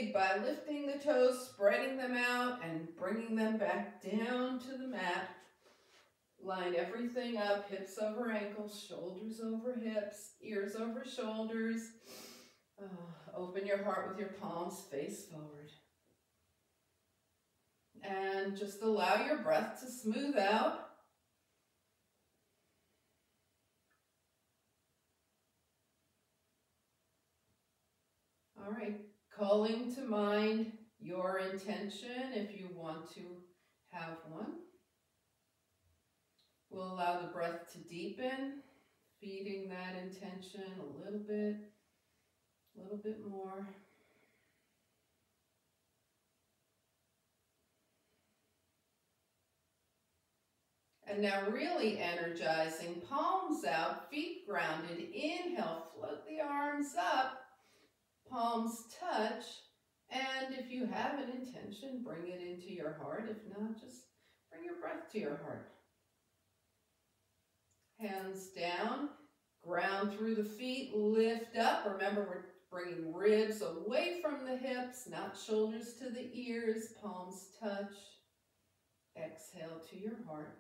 big by lifting the toes, spreading them out, and bringing them back down to the mat. Line everything up, hips over ankles, shoulders over hips, ears over shoulders. Open your heart with your palms face forward. And just allow your breath to smooth out. All right, calling to mind your intention if you want to have one. We'll allow the breath to deepen, feeding that intention a little bit more. And now really energizing, palms out, feet grounded. Inhale, float the arms up, palms touch. And if you have an intention, bring it into your heart. If not, just bring your breath to your heart. Hands down, ground through the feet, lift up. Remember, we're bringing ribs away from the hips, not shoulders to the ears. Palms touch. Exhale to your heart.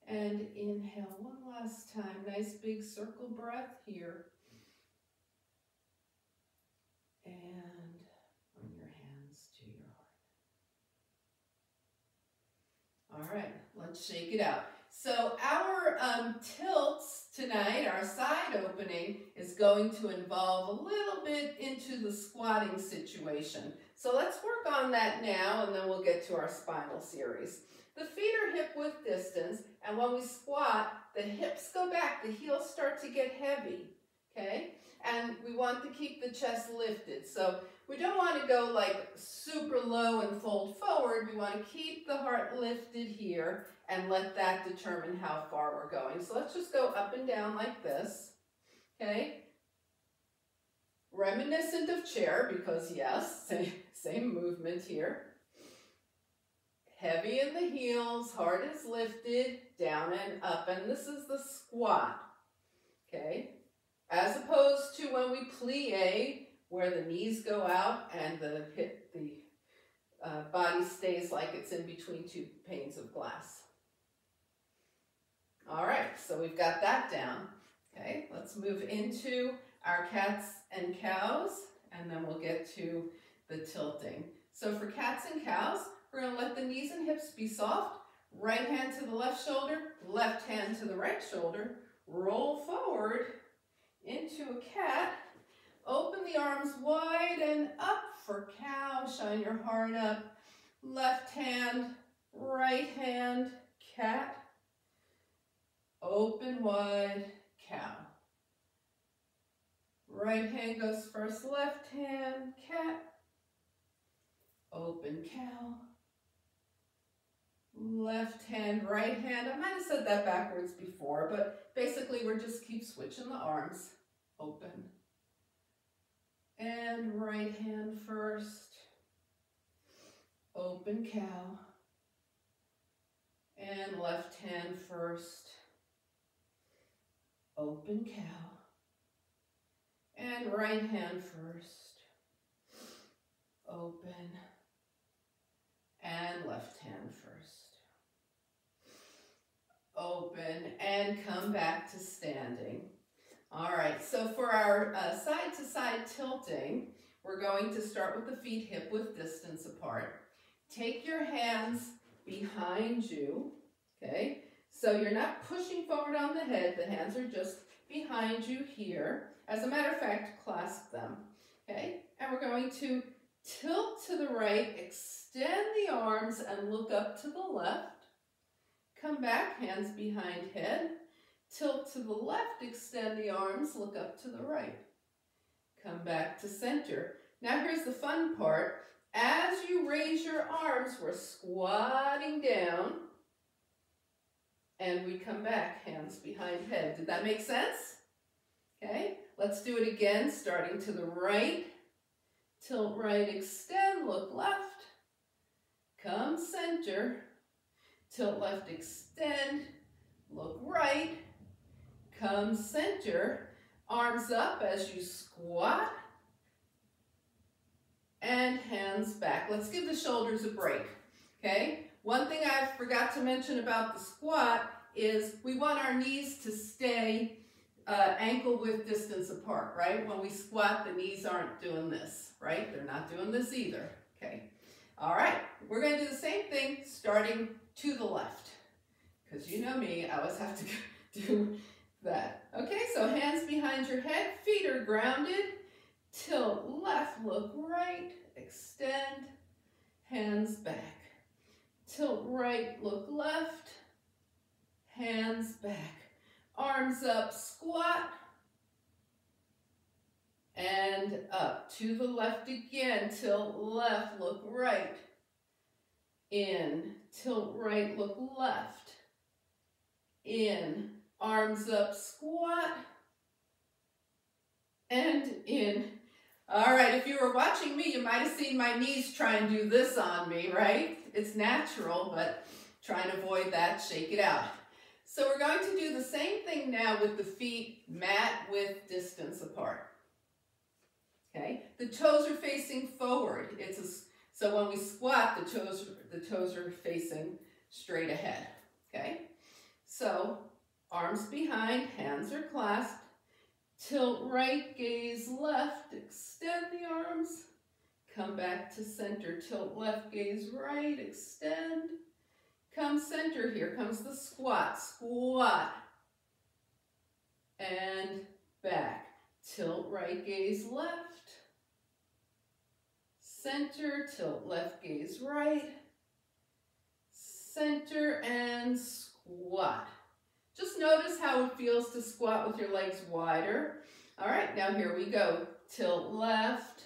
And inhale one last time. Nice big circle breath here. And bring your hands to your heart. All right, let's shake it out. So our tilts tonight, our side opening, is going to involve a little bit into the squatting situation. So let's work on that now, and then we'll get to our spinal series. The feet are hip width distance, and when we squat, the hips go back, the heels start to get heavy, okay? And we want to keep the chest lifted. So we don't want to go like super low and fold forward. We want to keep the heart lifted here and let that determine how far we're going. So let's just go up and down like this, okay? Reminiscent of chair, because yes, same movement here. Heavy in the heels, heart is lifted, down and up, and this is the squat, okay? As opposed to when we plie, where the knees go out and the body stays like it's in between two panes of glass. All right, so we've got that down. Okay, let's move into our cats and cows, and then we'll get to the tilting. So for cats and cows, we're going to let the knees and hips be soft. Right hand to the left shoulder, left hand to the right shoulder. Roll forward into a cat. Open the arms wide and up for cow. Shine your heart up. Left hand, right hand, cat. Open wide, cow. Right hand goes first, left hand, cat. Open cow. Left hand, right hand. I might have said that backwards before, but basically we're just keep switching the arms. Open. And right hand first. Open cow. And left hand first. Open cow. And right hand first. Open. And left hand first. Open and come back to standing. All right, so for our side-to-side tilting, we're going to start with the feet hip width distance apart. Take your hands behind you, okay? So you're not pushing forward on the head. The hands are just behind you here. As a matter of fact, clasp them, okay? And we're going to tilt to the right, extend the arms, and look up to the left. Come back, hands behind head. Tilt to the left, extend the arms, look up to the right. Come back to center. Now here's the fun part. As you raise your arms, we're squatting down. And we come back, hands behind head. Did that make sense? Okay, let's do it again, starting to the right. Tilt right, extend, look left. Come center. Tilt left, extend, look right. Come center, arms up as you squat. and hands back. Let's give the shoulders a break, okay? One thing I forgot to mention about the squat is we want our knees to stay ankle width distance apart, right? When we squat, the knees aren't doing this, right? They're not doing this either, okay? All right, we're gonna do the same thing starting to the left, because you know me, I always have to do that. Okay, so hands behind your head, feet are grounded, tilt left, look right, extend, hands back. Tilt right, look left, hands back. Arms up, squat, and up. To the left again, tilt left, look right. In, tilt right, look left. In, arms up, squat, and in. All right, if you were watching me, you might have seen my knees try and do this on me, right? It's natural, but try and avoid that, shake it out. So we're going to do the same thing now with the feet mat width distance apart. Okay, the toes are facing forward. So when we squat, the toes are facing straight ahead. Okay, so arms behind, hands are clasped. Tilt right, gaze left, extend the arms. Come back to center, tilt left, gaze right, extend. Come center, here comes the squat, squat. And back, tilt right, gaze left. Center, tilt left, gaze right. Center and squat. Just notice how it feels to squat with your legs wider. All right, now here we go. Tilt left,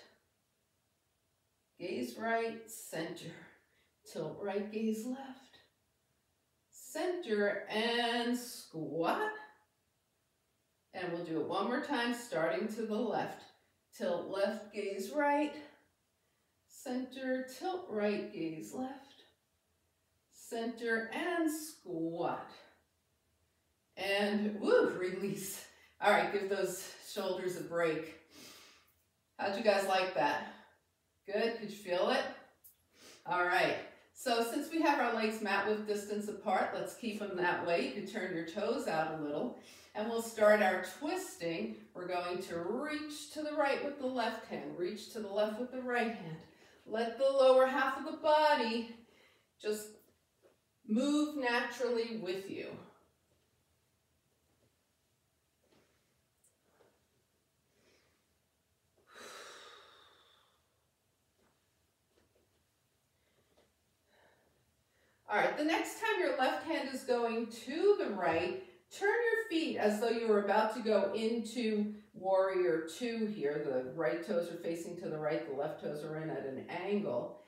gaze right, center. Tilt right, gaze left, center, and squat. And we'll do it one more time, starting to the left. Tilt left, gaze right, center, tilt right, gaze left, center, and squat. And woo, release. All right, give those shoulders a break. How'd you guys like that? Good, could you feel it? All right, so since we have our legs mat width distance apart, let's keep them that way. You can turn your toes out a little. And we'll start our twisting. We're going to reach to the right with the left hand, reach to the left with the right hand. Let the lower half of the body just move naturally with you. All right, the next time your left hand is going to the right, turn your feet as though you were about to go into warrior two here. The right toes are facing to the right, the left toes are in at an angle.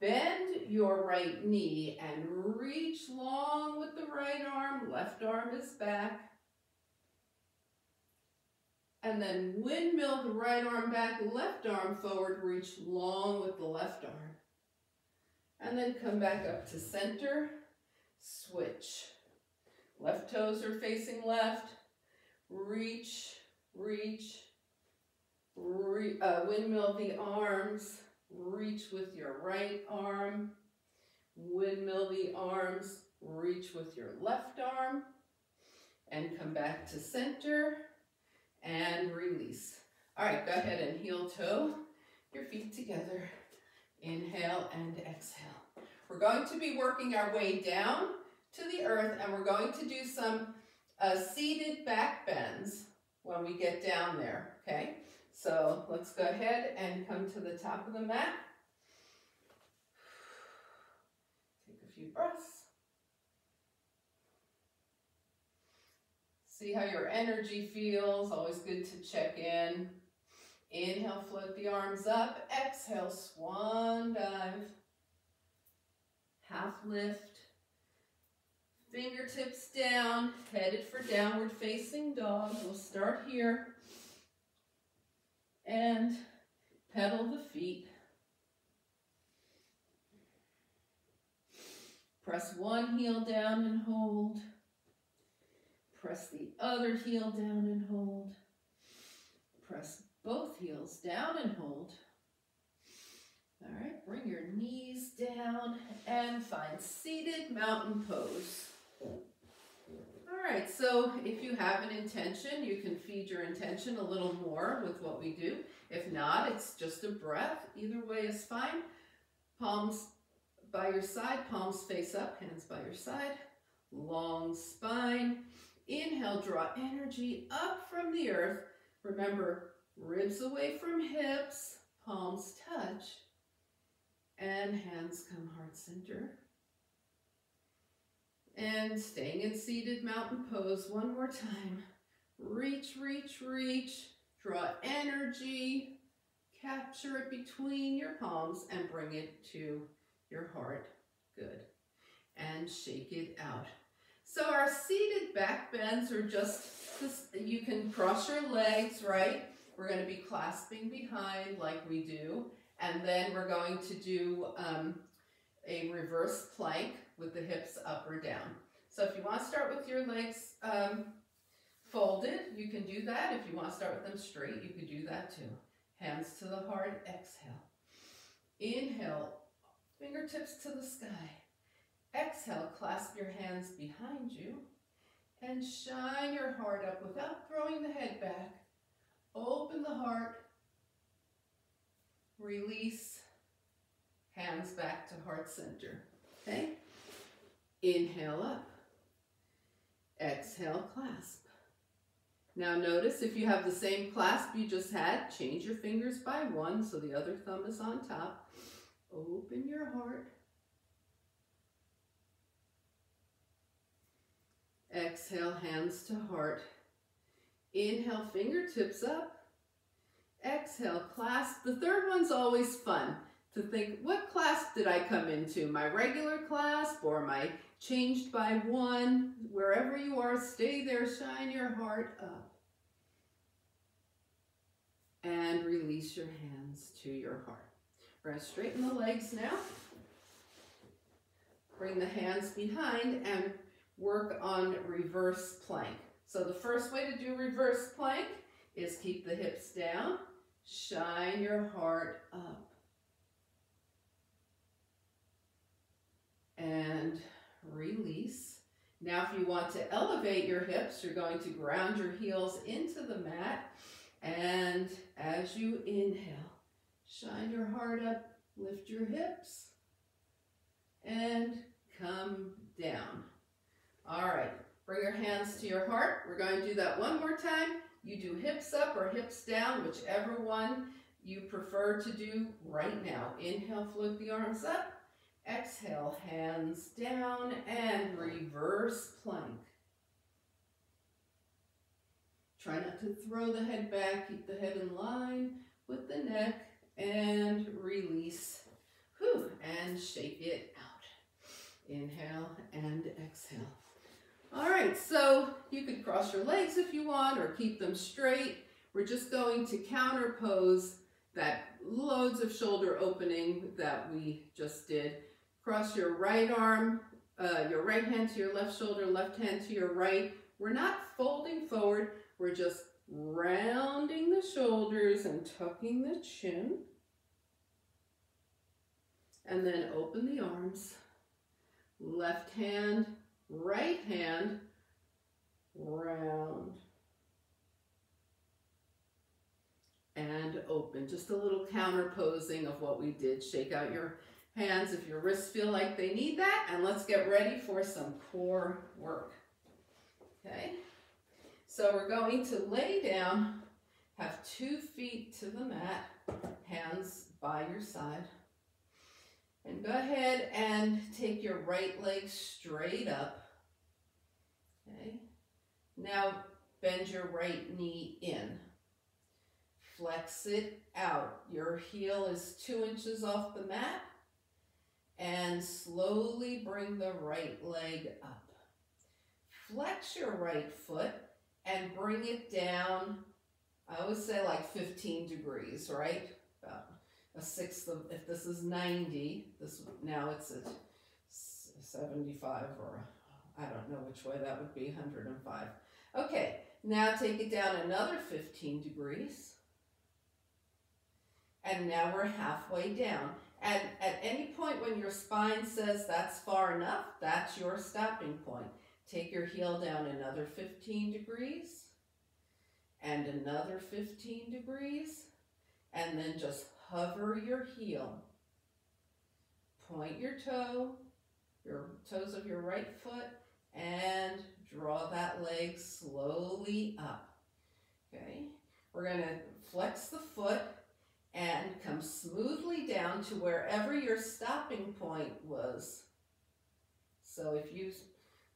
Bend your right knee and reach long with the right arm. Left arm is back. And then windmill the right arm back, left arm forward, reach long with the left arm. And then come back up to center, switch. Left toes are facing left, reach, reach, windmill the arms, reach with your right arm, windmill the arms, reach with your left arm, and come back to center, and release. All right, go ahead and heel toe your feet together. Inhale and exhale. We're going to be working our way down to the earth, and we're going to do some seated back bends when we get down there, okay? So let's go ahead and come to the top of the mat. Take a few breaths. See how your energy feels. Always good to check in. Inhale, float the arms up. Exhale, swan dive. Half lift. Fingertips down, headed for downward facing dog. We'll start here. And pedal the feet. Press one heel down and hold. Press the other heel down and hold. Press both heels down and hold. All right, bring your knees down and find seated mountain pose. All right, so if you have an intention, you can feed your intention a little more with what we do. If not, it's just a breath. Either way is fine. Palms by your side, palms face up, hands by your side. Long spine. Inhale, draw energy up from the earth. Remember, ribs away from hips, palms touch, and hands come heart center. And staying in seated mountain pose one more time. Reach, reach, reach. Draw energy. Capture it between your palms and bring it to your heart. Good. And shake it out. So our seated back bends are just this, you can cross your legs, right? We're going to be clasping behind like we do. And then we're going to do a reverse plank with the hips up or down. So if you want to start with your legs folded, you can do that. If you want to start with them straight, you could do that too. Hands to the heart, exhale. Inhale, fingertips to the sky. Exhale, clasp your hands behind you and shine your heart up without throwing the head back. Open the heart. Release. Hands back to heart center. Okay? Inhale up. Exhale, clasp. Now notice if you have the same clasp you just had, change your fingers by one so the other thumb is on top. Open your heart. Exhale, hands to heart. Inhale, fingertips up. Exhale, clasp. The third one's always fun to think, what clasp did I come into? My regular clasp or my changed by one? Wherever you are, stay there, shine your heart up. And release your hands to your heart. We're going to straighten the legs now. Bring the hands behind and work on reverse plank. So the first way to do reverse plank is keep the hips down, shine your heart up. And release. Now if you want to elevate your hips, you're going to ground your heels into the mat. And as you inhale, shine your heart up, lift your hips, and come down. All right, bring your hands to your heart. We're going to do that one more time. You do hips up or hips down, whichever one you prefer to do right now. Inhale, float the arms up. Exhale, hands down and reverse plank. Try not to throw the head back. Keep the head in line with the neck and release. Whew, and shake it out. Inhale and exhale. All right, so you could cross your legs if you want or keep them straight. We're just going to counter pose that loads of shoulder opening that we just did. Cross your right arm, your right hand to your left shoulder, left hand to your right. We're not folding forward. We're just rounding the shoulders and tucking the chin. And then open the arms. Left hand, right hand, round. And open. Just a little counter posing of what we did. Shake out your hands if your wrists feel like they need that. And let's get ready for some core work. Okay? So we're going to lay down, have 2 feet to the mat, hands by your side. And go ahead and take your right leg straight up. Okay? Now bend your right knee in. Flex it out. Your heel is 2 inches off the mat. And slowly bring the right leg up. Flex your right foot and bring it down, I would say like 15 degrees, right? About a sixth of, if this is 90, now it's at 75 or I don't know which way that would be, 105. Okay, now take it down another 15 degrees. And now we're halfway down. And at any point when your spine says that's far enough, that's your stopping point. Take your heel down another 15 degrees and another 15 degrees, and then just hover your heel. Point your toes of your right foot, and draw that leg slowly up. Okay, we're going to flex the foot and come smoothly down to wherever your stopping point was. So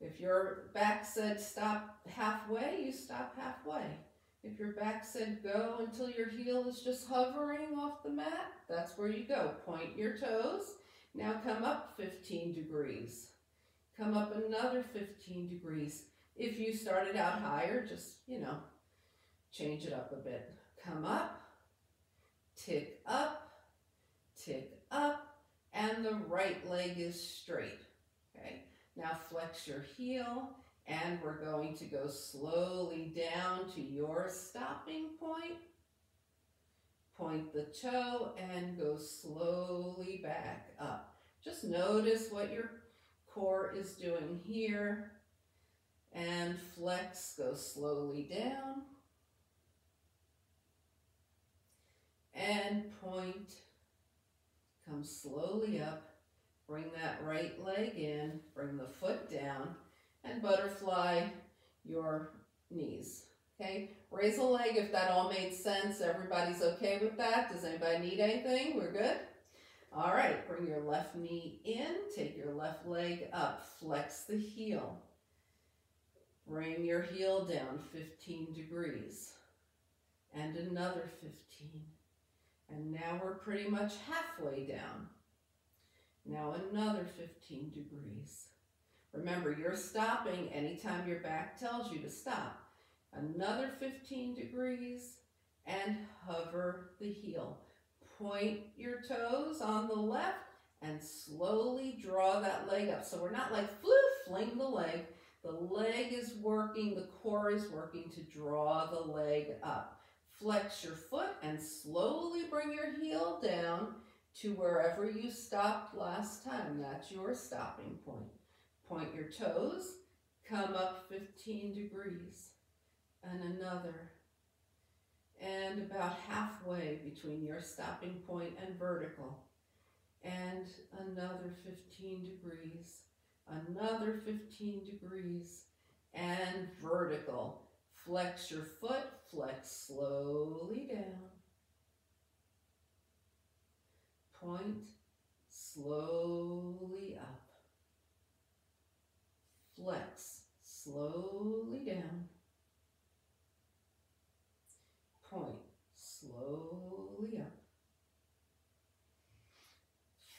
if your back said stop halfway, you stop halfway. If your back said go until your heel is just hovering off the mat, that's where you go. Point your toes. Now come up 15 degrees. Come up another 15 degrees. If you started out higher, just, change it up a bit. Come up, tick up, and the right leg is straight. Okay, now flex your heel, and we're going to go slowly down to your stopping point. Point the toe and go slowly back up. Just notice what your core is doing here. And flex, go slowly down. And point, come slowly up. Bring that right leg in, bring the foot down, and butterfly your knees. Okay, raise a leg if that all made sense. Everybody's okay with that? Does anybody need anything? We're good? All right, bring your left knee in, take your left leg up, flex the heel. Bring your heel down 15 degrees, and another 15. And now we're pretty much halfway down. Now another 15 degrees. Remember, you're stopping anytime your back tells you to stop. Another 15 degrees, and hover the heel. Point your toes on the left and slowly draw that leg up. So we're not like fling the leg. The leg is working, the core is working to draw the leg up. Flex your foot and slowly bring your heel down to wherever you stopped last time. That's your stopping point. Point your toes, come up 15 degrees, and another. And about halfway between your stopping point and vertical. And another 15 degrees, another 15 degrees, and vertical. Flex your foot, flex slowly down. Point, slowly up. Flex, slowly down. Point, slowly up.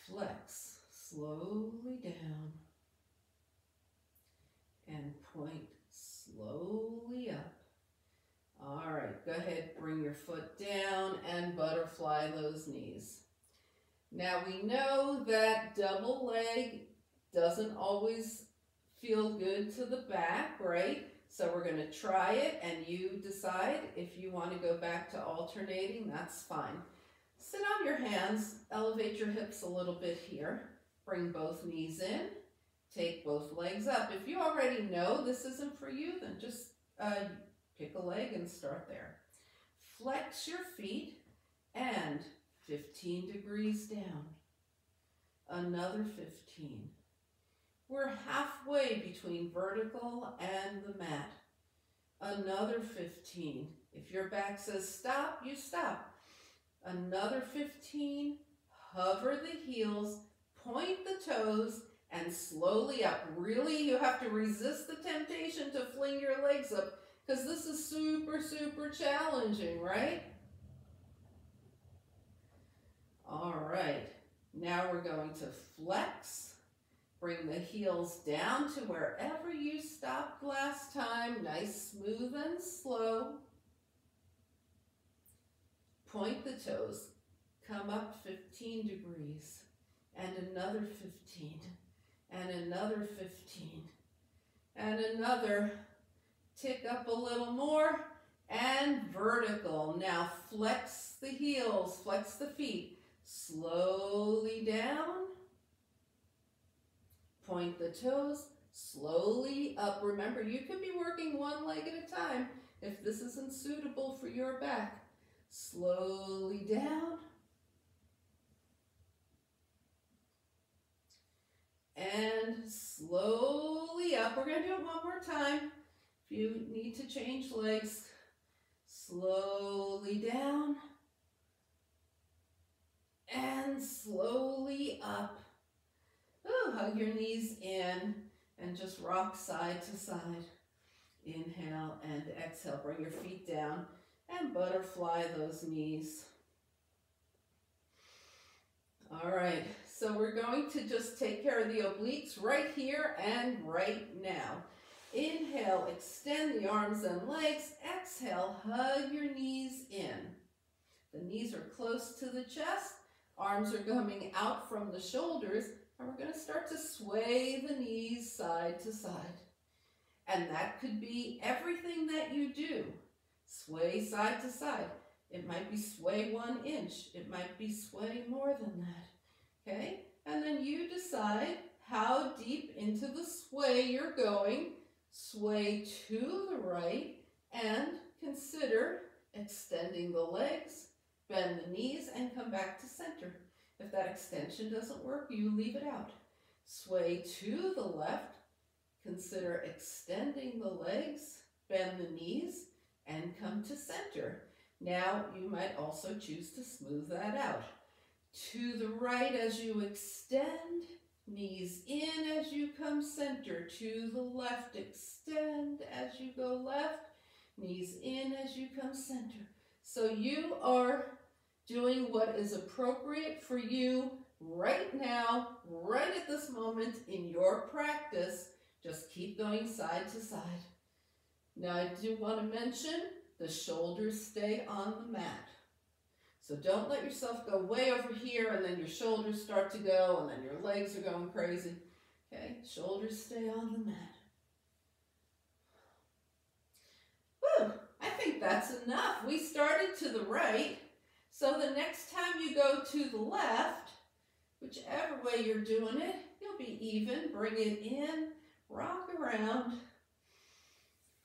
Flex, slowly down. And point, slowly up. All right, go ahead, bring your foot down and butterfly those knees. Now we know that double leg doesn't always feel good to the back, right? So we're going to try it, and you decide if you want to go back to alternating, that's fine. Sit on your hands, elevate your hips a little bit here. Bring both knees in, take both legs up. If you already know this isn't for you, then just pick a leg and start there. Flex your feet and 15 degrees down. Another 15. We're halfway between vertical and the mat. Another 15. If your back says stop, you stop. Another 15. Hover the heels, point the toes, and slowly up. Really, you have to resist the temptation to fling your legs up, because this is super, super challenging, right? All right, now we're going to flex. Bring the heels down to wherever you stopped last time. Nice, smooth, and slow. Point the toes. Come up 15 degrees. And another 15. And another 15. And another. Tick up a little more. And vertical. Now flex the heels. Flex the feet. slowly down, point the toes, slowly up. Remember, you could be working one leg at a time if this isn't suitable for your back. Slowly down, and slowly up. We're going to do it one more time. If you need to change legs, slowly down and slowly up. Ooh, hug your knees in and just rock side to side. Inhale and exhale. Bring your feet down and butterfly those knees. All right, so we're going to just take care of the obliques right here and right now. Inhale, extend the arms and legs. Exhale, hug your knees in. The knees are close to the chest. Arms are coming out from the shoulders. And we're going to start to sway the knees side to side. And that could be everything that you do. Sway side to side. It might be sway 1 inch. It might be sway more than that. Okay? And then you decide how deep into the sway you're going. Sway to the right and consider extending the legs, bend the knees, and come back to center. If that extension doesn't work, you leave it out. Sway to the left, consider extending the legs, bend the knees, and come to center. Now you might also choose to smooth that out. To the right as you extend, knees in as you come center. To the left, extend as you go left, knees in as you come center. So you are doing what is appropriate for you right now, right at this moment in your practice. Just keep going side to side. Now I do want to mention the shoulders stay on the mat. So don't let yourself go way over here and then your shoulders start to go and then your legs are going crazy. Okay, shoulders stay on the mat. Whew, I think that's enough. We started to the right. So the next time you go to the left, whichever way you're doing it, you'll be even. Bring it in, rock around.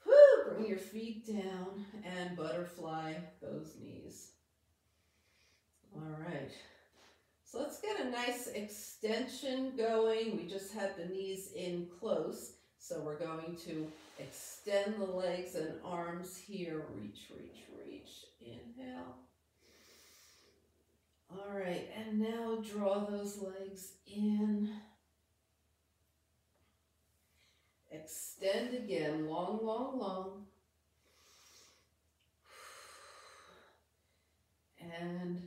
Whew, bring your feet down and butterfly those knees. All right, so let's get a nice extension going. We just had the knees in close, so we're going to extend the legs and arms here. Reach, reach, reach. Inhale. All right, and now draw those legs in. Extend again, long, long, long. And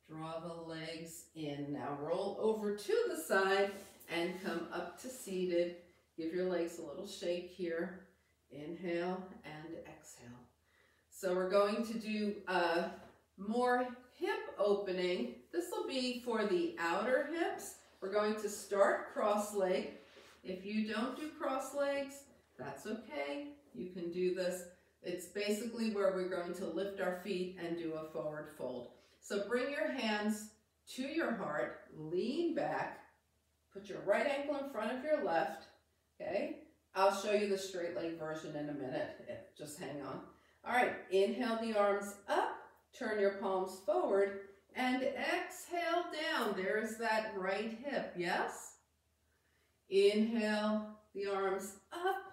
draw the legs in. Now roll over to the side and come up to seated. Give your legs a little shake here. Inhale and exhale. So we're going to do more hip opening. This will be for the outer hips. We're going to start cross leg. If you don't do cross legs, that's okay. You can do this. It's basically where we're going to lift our feet and do a forward fold. So bring your hands to your heart, lean back, put your right ankle in front of your left, okay? I'll show you the straight leg version in a minute, just hang on. All right, inhale the arms up, turn your palms forward, and exhale down. There's that right hip, yes? Inhale the arms up,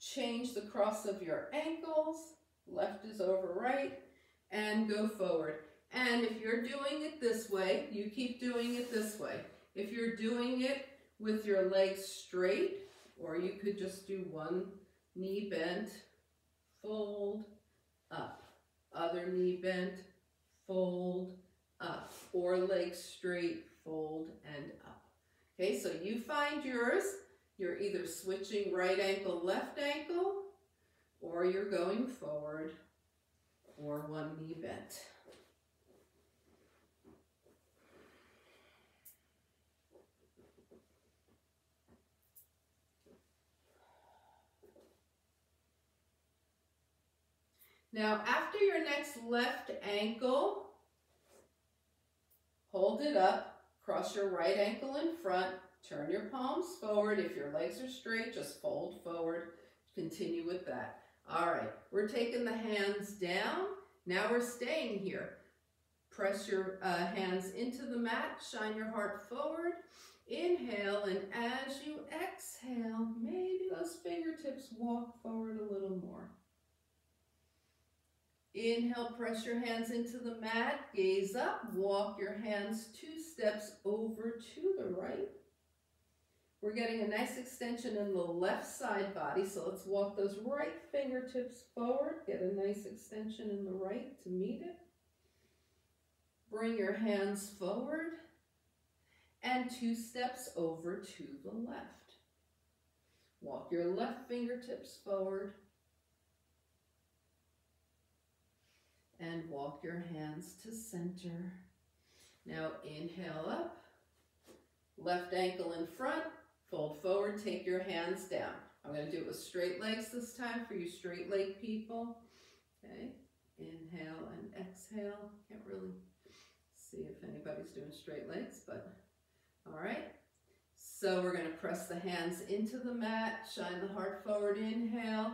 change the cross of your ankles, left is over right, and go forward. And if you're doing it this way, you keep doing it this way. If you're doing it with your legs straight, or you could just do one knee bent, fold, up. Other knee bent, fold, up. Or legs straight, fold, and up. Okay, so you find yours. You're either switching right ankle, left ankle, or you're going forward, or one knee bent. Now, after your next left ankle, hold it up, cross your right ankle in front, turn your palms forward. If your legs are straight, just fold forward. Continue with that. All right, we're taking the hands down. Now we're staying here. Press your hands into the mat, shine your heart forward. Inhale, and as you exhale, maybe those fingertips walk forward a little more. Inhale, press your hands into the mat, gaze up, walk your hands 2 steps over to the right. We're getting a nice extension in the left side body, so let's walk those right fingertips forward, get a nice extension in the right to meet it. Bring your hands forward and 2 steps over to the left. Walk your left fingertips forward and walk your hands to center. Now inhale up, left ankle in front, fold forward, take your hands down. I'm going to do it with straight legs this time for you straight leg people. Okay, inhale and exhale. Can't really see if anybody's doing straight legs, but all right. So we're going to press the hands into the mat, shine the heart forward, inhale,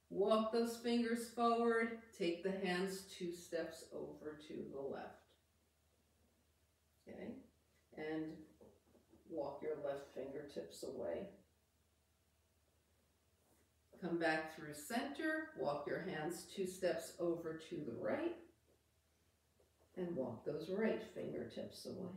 walk those fingers forward, take the hands 2 steps over to the left. Okay, and walk your left fingertips away. Come back through center, walk your hands 2 steps over to the right, and walk those right fingertips away.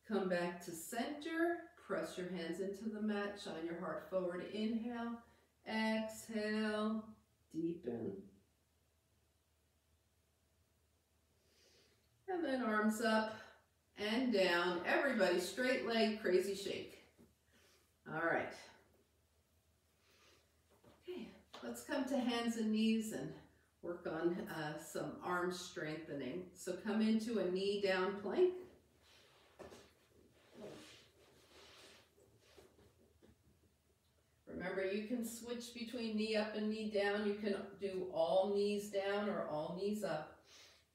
Come back to center, press your hands into the mat, shine your heart forward, inhale, exhale, deepen. And then arms up and down. Everybody, straight leg, crazy shake. All right. Okay, let's come to hands and knees and work on some arm strengthening. So come into a knee down plank. Remember, you can switch between knee up and knee down. You can do all knees down or all knees up.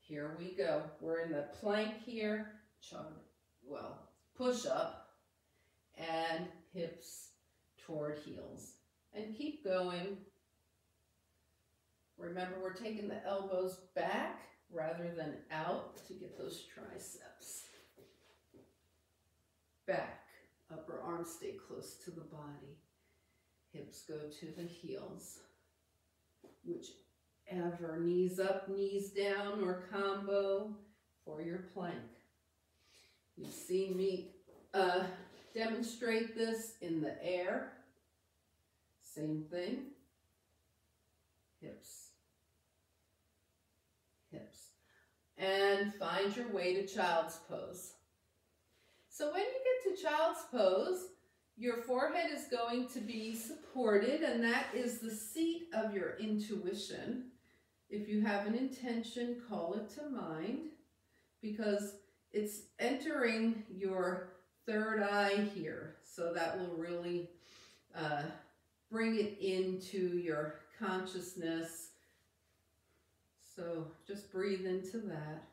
Here we go. We're in the plank here. Well, push up and hips toward heels. And keep going. Remember, we're taking the elbows back rather than out to get those triceps. Back. Upper arms stay close to the body. Hips go to the heels. Whichever, knees up, knees down, or combo for your plank. You've seen me demonstrate this in the air. Same thing. Hips. Hips. And find your way to child's pose. So when you get to child's pose, your forehead is going to be supported, and that is the seat of your intuition. If you have an intention, call it to mind, because it's entering your third eye here. So that will really bring it into your consciousness. So just breathe into that.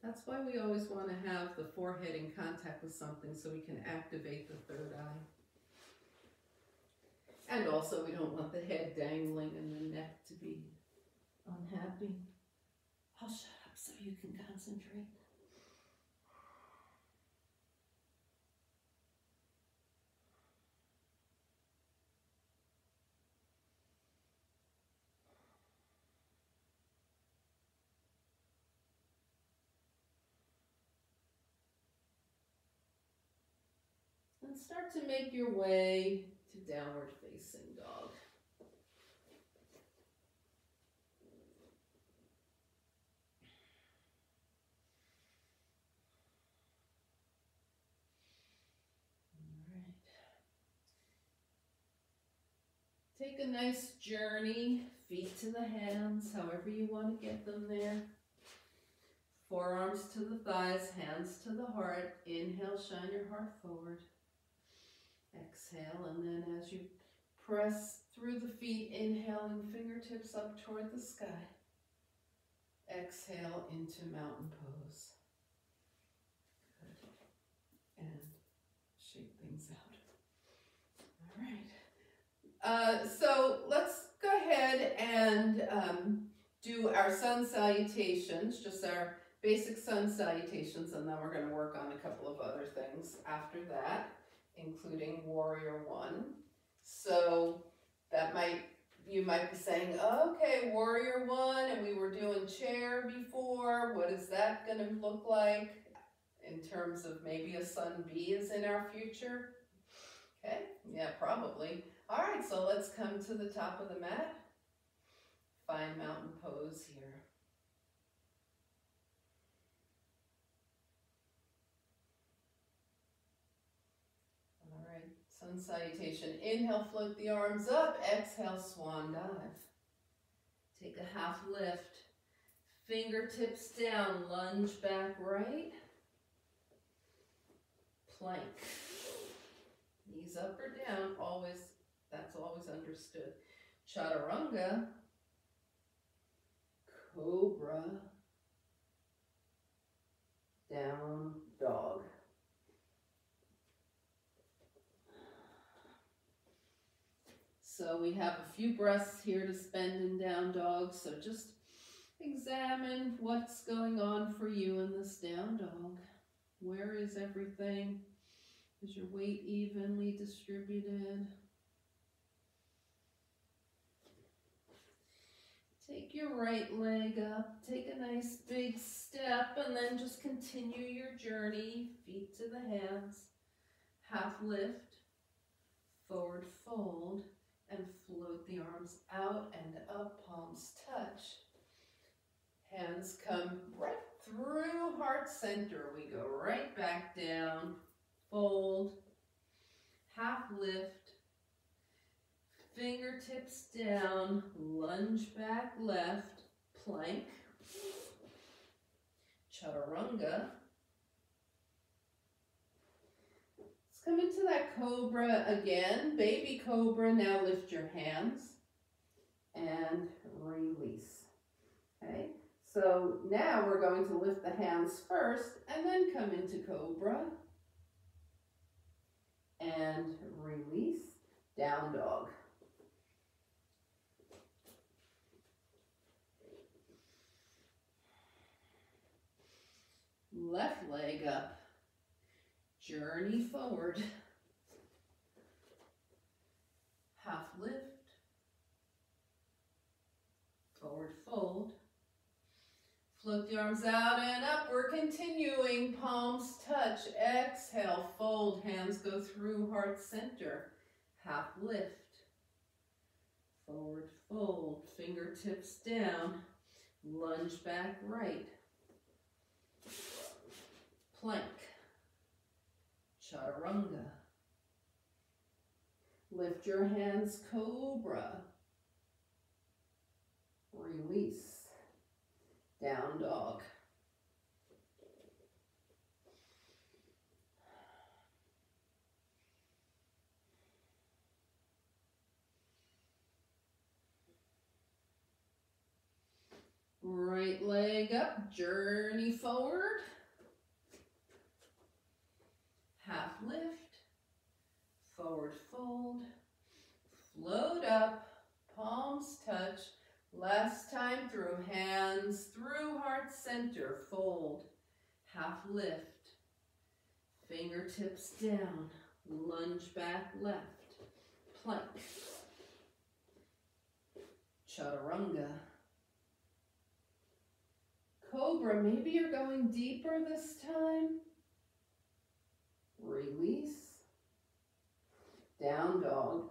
That's why we always want to have the forehead in contact with something so we can activate the third eye. And also we don't want the head dangling and the neck to be unhappy. I'll shut up so you can concentrate. And start to make your way to downward facing dog. All right. Take a nice journey, feet to the hands, however you want to get them there. Forearms to the thighs, hands to the heart. Inhale, shine your heart forward. Exhale, and then as you press through the feet, inhaling fingertips up toward the sky. Exhale into mountain pose. Good. And shake things out. All right. So let's go ahead and do our sun salutations, just our basic sun salutations, and then we're going to work on a couple of other things after that, including Warrior One. So that you might be saying, okay, Warrior One, and we were doing chair before. What is that going to look like in terms of maybe a sun B is in our future? Okay, yeah, probably. All right, so let's come to the top of the mat. Find mountain pose here. All right, sun salutation. Inhale, float the arms up. Exhale, swan dive. Take a half lift. Fingertips down, lunge back right. Plank. Knees up or down, always, that's always understood. Chaturanga. Cobra. Down dog. So we have a few breaths here to spend in down dog, so just examine what's going on for you in this down dog. Where is everything? Is your weight evenly distributed? Take your right leg up, take a nice big step, and then just continue your journey. Feet to the hands, half lift, forward fold, and float the arms out and up, palms touch. Hands come right through heart center. We go right back down, fold, half lift, fingertips down, lunge back left, plank, chaturanga. Let's come into that cobra again. Baby cobra, now lift your hands and release. Okay, so now we're going to lift the hands first and then come into cobra and release, down dog. Left leg up, journey forward, half lift, forward fold, float the arms out and up. We're continuing, palms touch, exhale, fold, hands go through heart center, half lift, forward fold, fingertips down, lunge back right, plank, chaturanga. Lift your hands, cobra. Release, down dog. Right leg up, journey forward. Half lift, forward fold, float up, palms touch. Last time through, hands through heart center, fold, half lift, fingertips down, lunge back left, plank, chaturanga. Cobra, maybe you're going deeper this time. Release, down dog.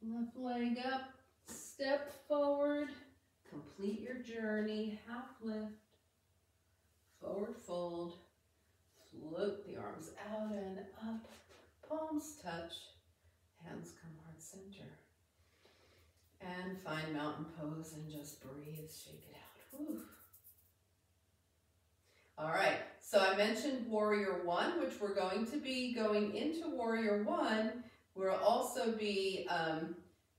Left leg up, step forward, complete your journey, half lift, forward fold, float the arms out and up, palms touch, Hands come heart center. And find mountain pose and just breathe, shake it out. Whew. All right, so I mentioned Warrior One, which we're going to be going into Warrior One. We'll also be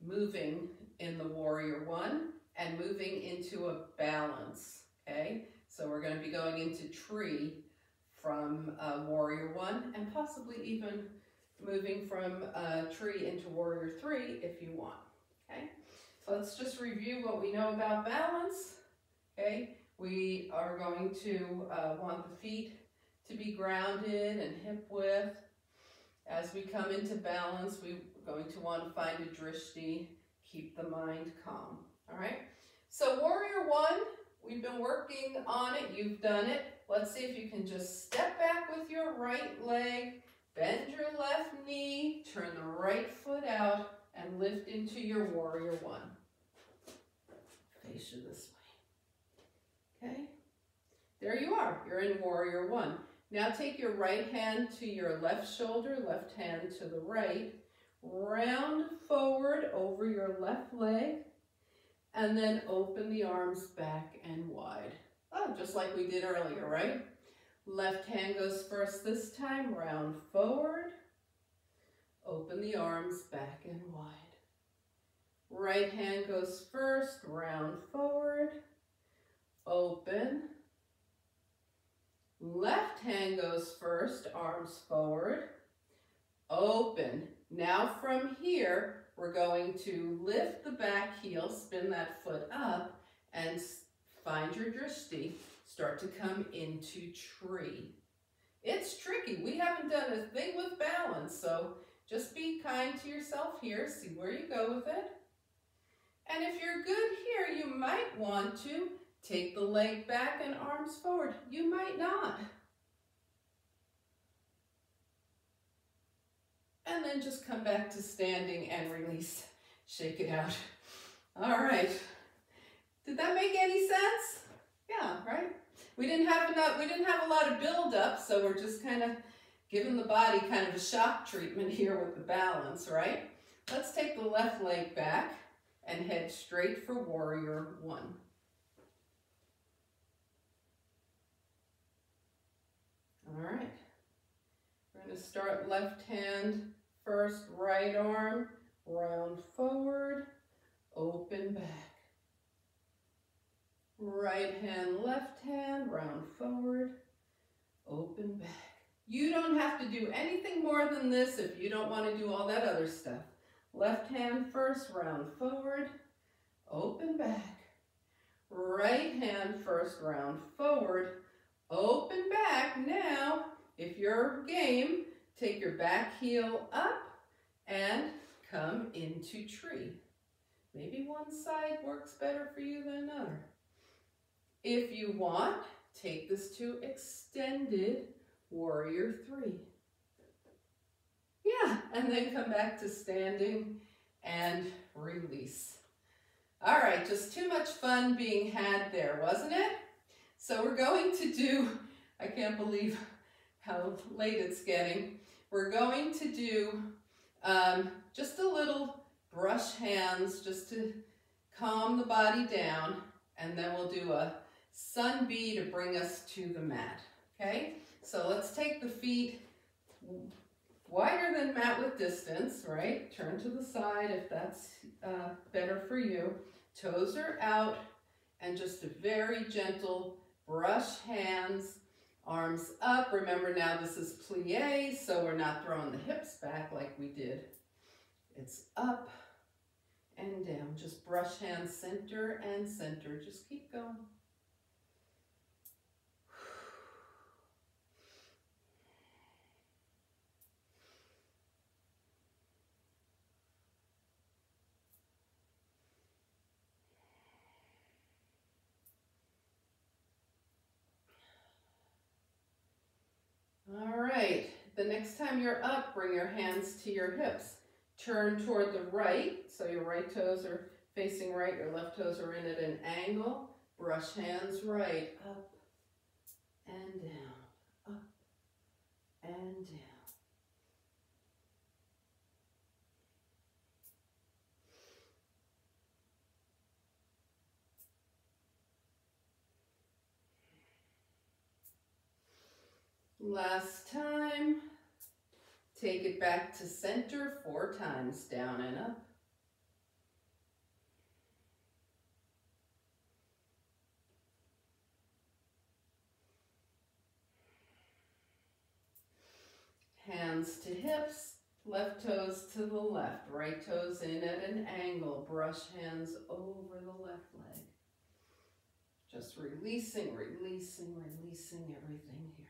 moving in the Warrior One and moving into a balance, okay? So we're going to be going into tree from Warrior One and possibly even moving from tree into Warrior Three if you want, okay? So let's just review what we know about balance, okay? We are going to want the feet to be grounded and hip width. As we come into balance, we're going to want to find a drishti, keep the mind calm, all right? So Warrior One, we've been working on it, you've done it. Let's see if you can just step back with your right leg, bend your left knee, turn the right foot out, and lift into your Warrior One. Face you this way. Okay? There you are. You're in Warrior One. Now take your right hand to your left shoulder, left hand to the right. Round forward over your left leg, and then open the arms back and wide. Oh, just like we did earlier, right? Left hand goes first this time, round forward. Open the arms back and wide. Right hand goes first, round forward. Open. Left hand goes first, arms forward. Open. Now from here, we're going to lift the back heel, spin that foot up, and find your drishti. Start to come into tree. It's tricky. We haven't done a thing with balance, so just be kind to yourself here. See where you go with it. And if you're good here, you might want to take the leg back and arms forward. You might not. And then just come back to standing and release. Shake it out. All right. Did that make any sense? Yeah, right? We didn't have a lot of build up, so we're just kind of giving the body kind of a shock treatment here with the balance, right? Let's take the left leg back and head straight for Warrior One. All right. We're going to start left hand first, right arm, round forward, open back. Right hand, left hand, round forward, open back. You don't have to do anything more than this if you don't want to do all that other stuff. Left hand first, round forward, open back. Right hand first, round forward, open back. Now, if you're game, take your back heel up and come into tree. Maybe one side works better for you than another. If you want, take this to extended Warrior Three. Yeah, and then come back to standing and release. All right, just too much fun being had there, wasn't it? So we're going to do, I can't believe how late it's getting. We're going to do just a little brush hands just to calm the body down, and then we'll do a sun bee to bring us to the mat, okay? So let's take the feet wider than mat with distance, right? Turn to the side if that's better for you. Toes are out, and just a very gentle brush hands, arms up. Remember now this is plie, so we're not throwing the hips back like we did. It's up and down. Just brush hands center and center. Just keep going. All right, the next time you're up, bring your hands to your hips. Turn toward the right, so your right toes are facing right, your left toes are in at an angle. Brush hands right, up and down, up and down. Last time. Take it back to center 4 times, down and up. Hands to hips, left toes to the left, right toes in at an angle, brush hands over the left leg. Just releasing, releasing, releasing everything here.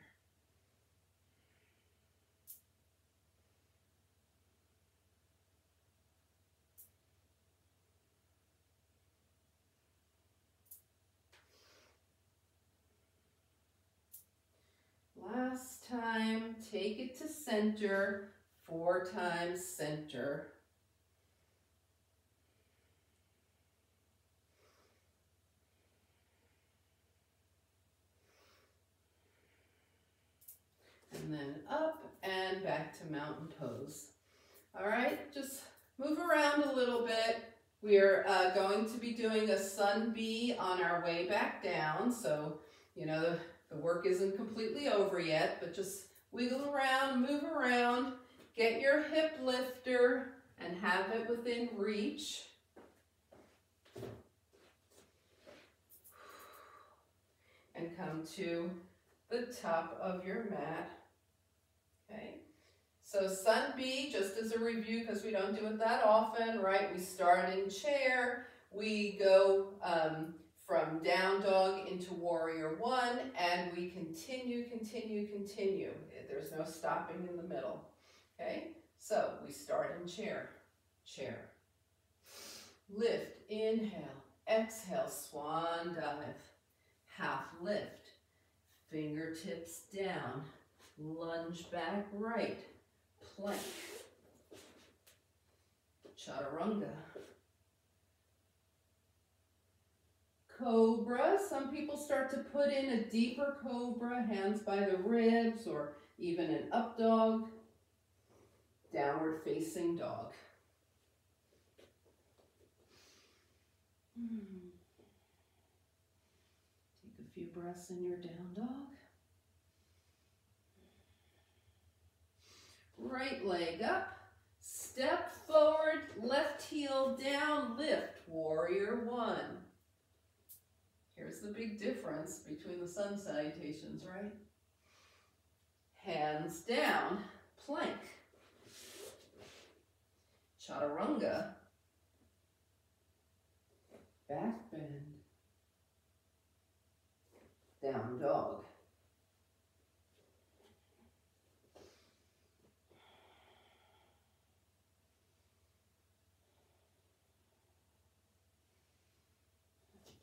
Last time, take it to center, 4 times center. And then up and back to mountain pose. All right, just move around a little bit. We're going to be doing a sun bee on our way back down. So, you know, the work isn't completely over yet, but just wiggle around, move around, get your hip lifter and have it within reach. And come to the top of your mat. Okay, so sun bee, just as a review, because we don't do it that often, right? We start in chair, we go from down dog into warrior 1, and we continue, continue, continue. There's no stopping in the middle. Okay, so we start in chair, chair. Lift, inhale, exhale, swan dive, half lift, fingertips down, lunge back right, plank, chaturanga, cobra. Some people start to put in a deeper cobra, hands by the ribs, or even an up dog, downward facing dog. Take a few breaths in your down dog. Right leg up, step forward, left heel down, lift, warrior 1. Here's the big difference between the sun salutations, right? Hands down, plank, chaturanga, back bend, down dog.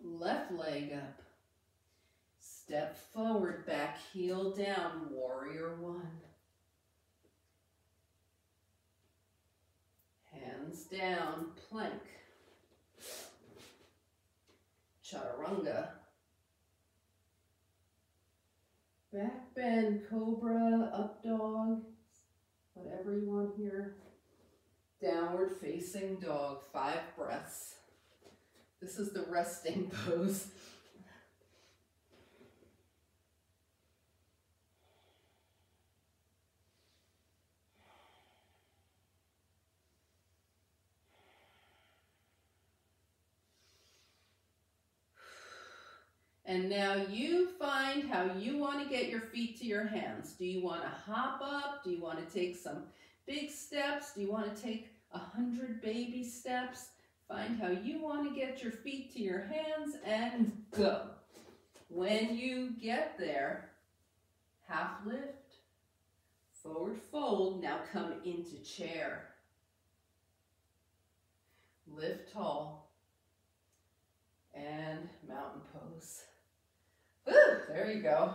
Left leg up, step forward, back heel down, warrior 1. Hands down, plank, chaturanga, back bend, cobra, up dog, whatever you want here, downward facing dog, 5 breaths. This is the resting pose. And now you find how you want to get your feet to your hands. Do you want to hop up? Do you want to take some big steps? Do you want to take 100 baby steps? Find how you want to get your feet to your hands and go. When you get there, half lift, forward fold. Now come into chair. Lift tall and mountain pose. Woo, there you go.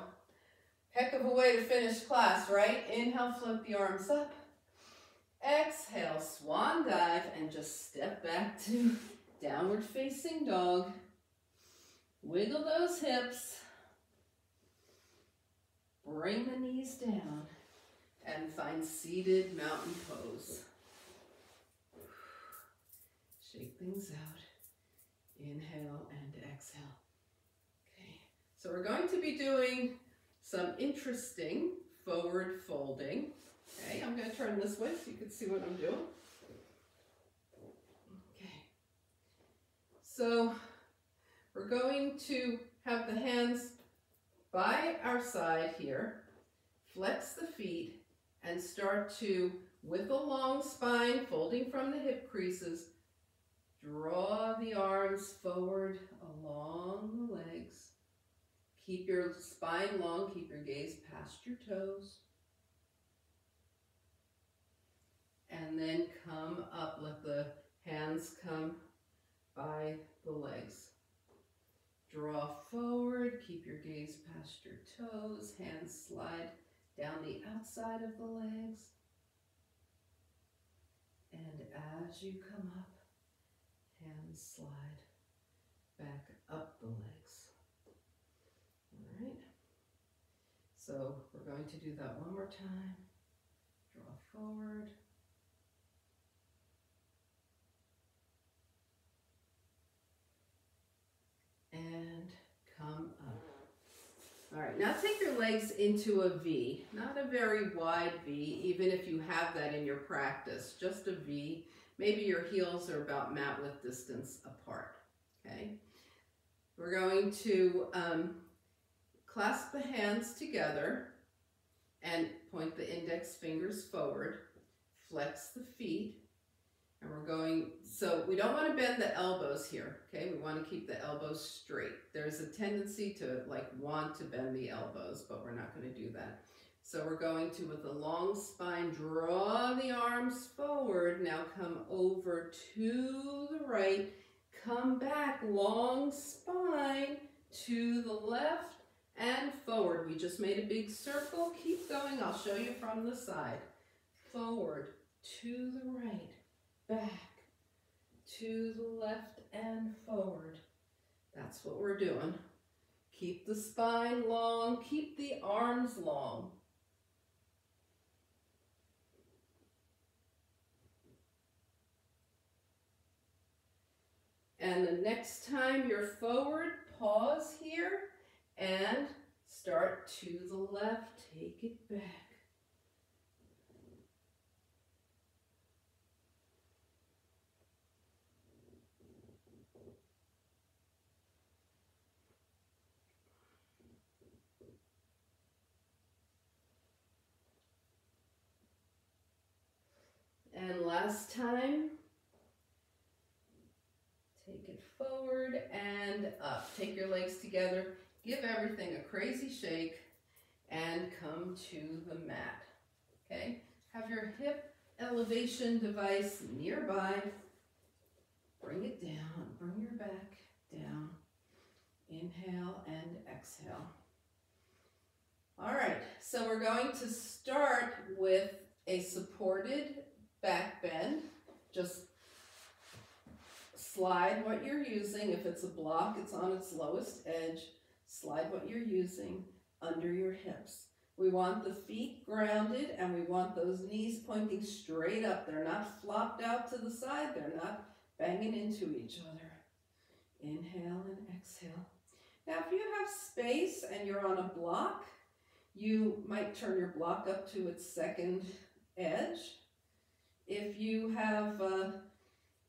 Heck of a way to finish class, right? Inhale, float the arms up. Exhale, swan dive, and just step back to downward facing dog. Wiggle those hips. Bring the knees down and find seated mountain pose. Shake things out. Inhale and exhale. Okay, so we're going to be doing some interesting forward folding. Okay, I'm going to turn this way so you can see what I'm doing. Okay, so we're going to have the hands by our side here, flex the feet, and start to, with a long spine, folding from the hip creases, draw the arms forward along the legs. Keep your spine long, keep your gaze past your toes. And then come up, let the hands come by the legs. Draw forward, keep your gaze past your toes, hands slide down the outside of the legs. And as you come up, hands slide back up the legs. All right. So we're going to do that one more time. Draw forward. And come up. All right, now take your legs into a V, not a very wide V, even if you have that in your practice, just a V. Maybe your heels are about mat width distance apart, okay? We're going to clasp the hands together and point the index fingers forward, flex the feet, and we're going, so we don't want to bend the elbows here, okay? We want to keep the elbows straight. There's a tendency to want to bend the elbows, but we're not going to do that. So we're going to, with a long spine, draw the arms forward. Now come over to the right, come back, long spine to the left and forward. We just made a big circle. Keep going. I'll show you from the side. Forward to the right. Back to the left and forward. That's what we're doing. Keep the spine long, keep the arms long. And the next time you're forward, pause here and start to the left, take it back. And last time, take it forward and up. Take your legs together, give everything a crazy shake, and come to the mat, okay? Have your hip elevation device nearby. Bring it down, bring your back down. Inhale and exhale. All right, so we're going to start with a supported back bend. Just slide what you're using. If it's a block, it's on its lowest edge. Slide what you're using under your hips. We want the feet grounded and we want those knees pointing straight up. They're not flopped out to the side. They're not banging into each other. Inhale and exhale. Now, if you have space and you're on a block, you might turn your block up to its second edge. If you have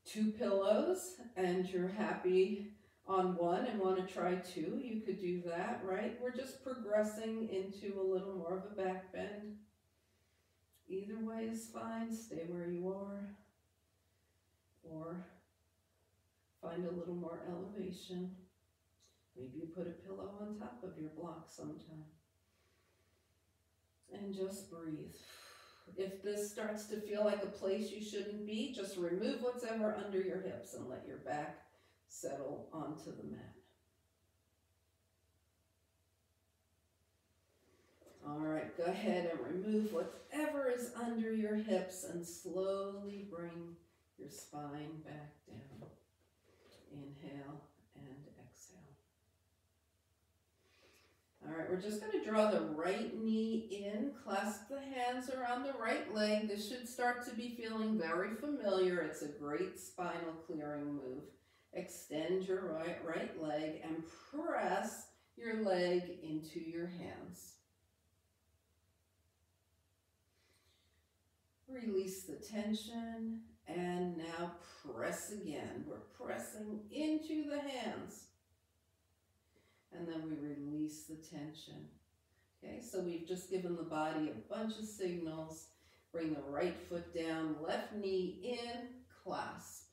2 pillows and you're happy on one and want to try 2, you could do that, right? We're just progressing into a little more of a back bend. Either way is fine. Stay where you are. Or find a little more elevation. Maybe you put a pillow on top of your block sometime. And just breathe. If this starts to feel like a place you shouldn't be, just remove what's ever under your hips and let your back settle onto the mat. All right, go ahead and remove whatever is under your hips and slowly bring your spine back down. Inhale and exhale. All right, we're just going to draw the right knee in, clasp the hands around the right leg. This should start to be feeling very familiar. It's a great spinal clearing move. Extend your right leg and press your leg into your hands. release the tension, and now press again. We're pressing into the hands, and then we release the tension. Okay, so we've just given the body a bunch of signals. Bring the right foot down, left knee in, clasp.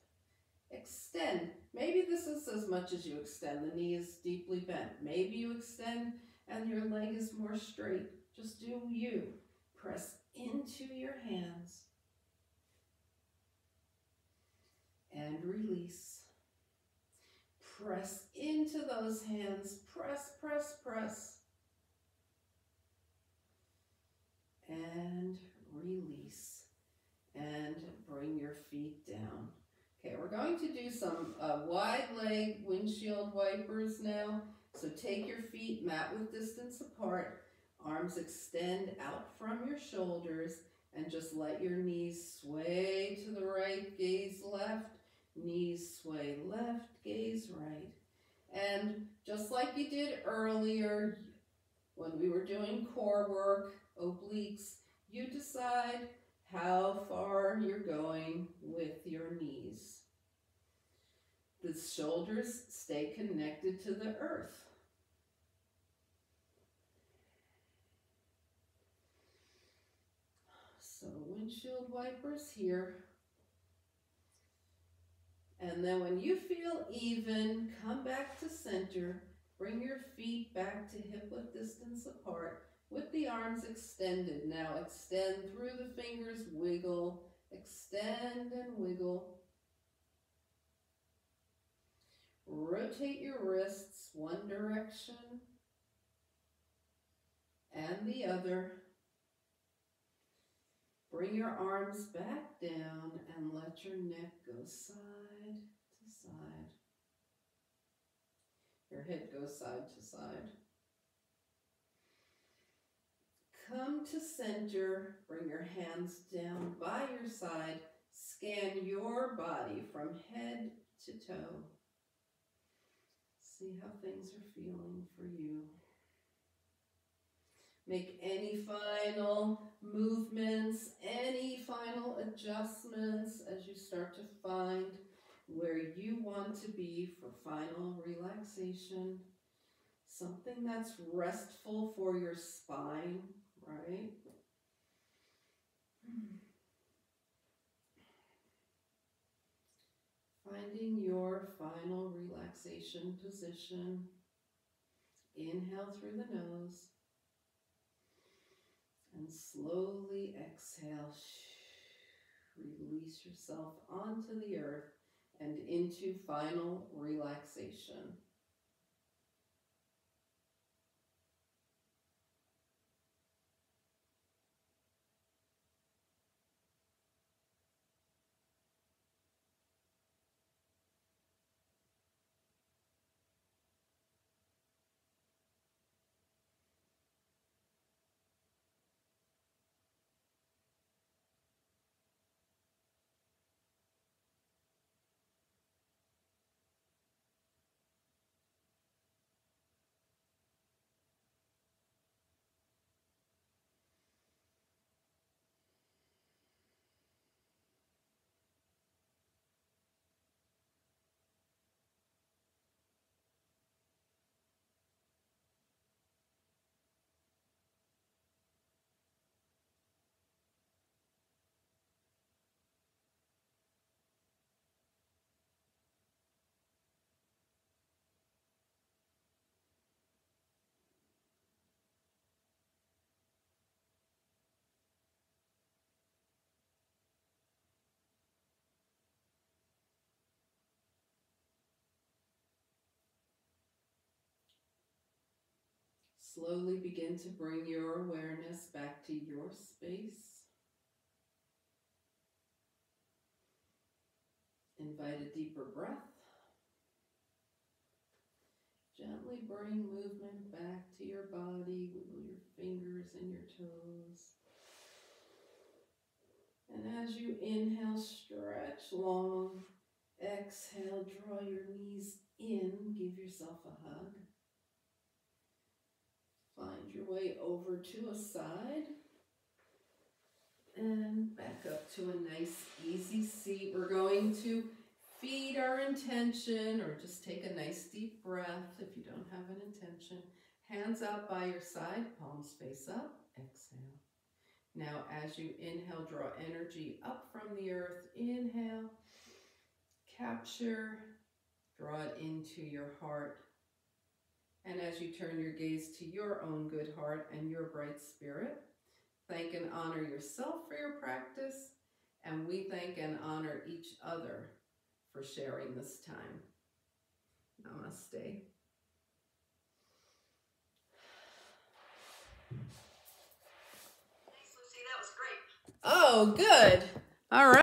Extend. Maybe this is as much as you extend. The knee is deeply bent. Maybe you extend and your leg is more straight. Just do you. Press into your hands and release. Press into those hands. Press, press, press. And release. And bring your feet down. Okay, we're going to do some wide leg windshield wipers now. So take your feet mat width distance apart, arms extend out from your shoulders, and just let your knees sway to the right, gaze left, knees sway left, gaze right. And just like you did earlier when we were doing core work, obliques, you decide how far you're going with your knees. The shoulders stay connected to the earth. So windshield wipers here. And then when you feel even, come back to center. Bring your feet back to hip width distance apart with the arms extended. Now extend through the fingers, wiggle, extend and wiggle. Rotate your wrists one direction and the other. Bring your arms back down and let your neck go side to side. Your head goes side to side. Come to center, bring your hands down by your side. Scan your body from head to toe. See how things are feeling for you. Make any final movements, any final adjustments as you start to find where you want to be for final relaxation. Something that's restful for your spine, right? Finding your final relaxation position. Inhale through the nose. And slowly exhale. Release yourself onto the earth and into final relaxation. Slowly begin to bring your awareness back to your space. Invite a deeper breath. Gently bring movement back to your body. Wiggle your fingers and your toes. And as you inhale, stretch long. Exhale, draw your knees in. Give yourself a hug. Find your way over to a side. And back up to a nice, easy seat. We're going to feed our intention, or just take a nice deep breath if you don't have an intention. Hands out by your side, palms face up, exhale. Now as you inhale, draw energy up from the earth. Inhale, capture, draw it into your heart. And as you turn your gaze to your own good heart and your bright spirit, thank and honor yourself for your practice, and we thank and honor each other for sharing this time. Namaste. Thanks, Lucy. That was great. Oh, good. All right.